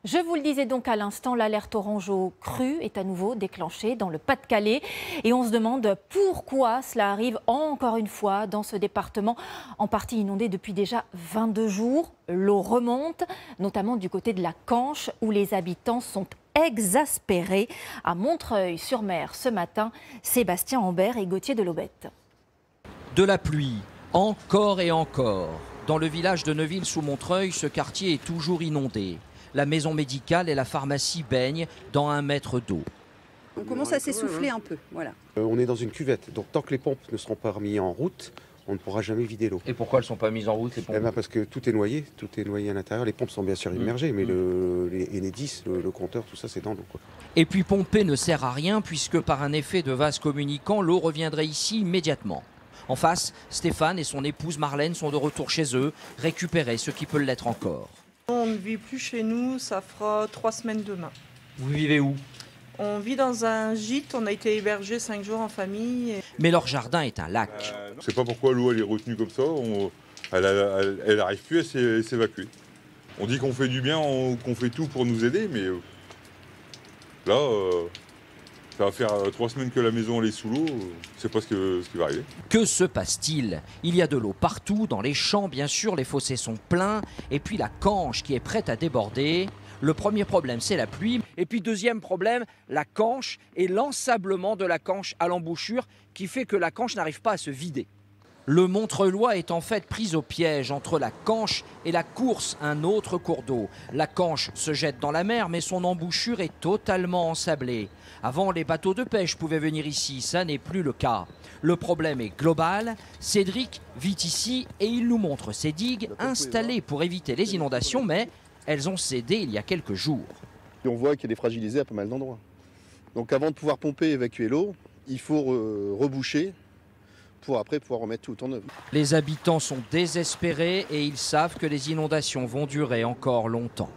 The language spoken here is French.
Je vous le disais donc à l'instant, l'alerte orange aux crues est à nouveau déclenchée dans le Pas-de-Calais. Et on se demande pourquoi cela arrive encore une fois dans ce département, en partie inondé depuis déjà 22 jours. L'eau remonte, notamment du côté de la Canche, où les habitants sont exaspérés. À Montreuil-sur-Mer ce matin, Sébastien Ambert et Gauthier Delobette. De la pluie, encore et encore. Dans le village de Neuville-sous-Montreuil, ce quartier est toujours inondé. La maison médicale et la pharmacie baignent dans 1 mètre d'eau. On commence à s'essouffler un peu, voilà. On est dans une cuvette, donc tant que les pompes ne seront pas remises en route, on ne pourra jamais vider l'eau. Et pourquoi elles ne sont pas mises en route, les pompes? Parce que tout est noyé à l'intérieur. Les pompes sont bien sûr immergées, mais Enedis, le compteur, tout ça, c'est dans l'eau. Et puis pomper ne sert à rien puisque par un effet de vase communicant, l'eau reviendrait ici immédiatement. En face, Stéphane et son épouse Marlène sont de retour chez eux, récupérer ce qui peut l'être encore. On ne vit plus chez nous, ça fera 3 semaines demain. Vous vivez où? On vit dans un gîte, on a été hébergés 5 jours en famille. Mais leur jardin est un lac. Je ne sais pas pourquoi l'eau elle est retenue comme ça, elle n'arrive plus à s'évacuer. On dit qu'on fait du bien, qu'on fait tout pour nous aider, mais là, ça va faire 3 semaines que la maison elle est sous l'eau, c'est pas ce qui va arriver. Que se passe-t-il? Il y a de l'eau partout, dans les champs bien sûr, les fossés sont pleins, et puis la Canche qui est prête à déborder. Le premier problème, c'est la pluie. Et puis deuxième problème, la Canche et l'ensablement de la Canche à l'embouchure qui fait que la Canche n'arrive pas à se vider. Le Montreuilois est en fait pris au piège entre la Canche et la Course, un autre cours d'eau. La Canche se jette dans la mer, mais son embouchure est totalement ensablée. Avant, les bateaux de pêche pouvaient venir ici, ça n'est plus le cas. Le problème est global. Cédric vit ici et il nous montre ces digues installées pour éviter les inondations, mais elles ont cédé il y a quelques jours. Et on voit qu'elle est fragilisée à pas mal d'endroits. Donc avant de pouvoir pomper et évacuer l'eau, il faut reboucher pour après pouvoir remettre tout en œuvre. Les habitants sont désespérés et ils savent que les inondations vont durer encore longtemps.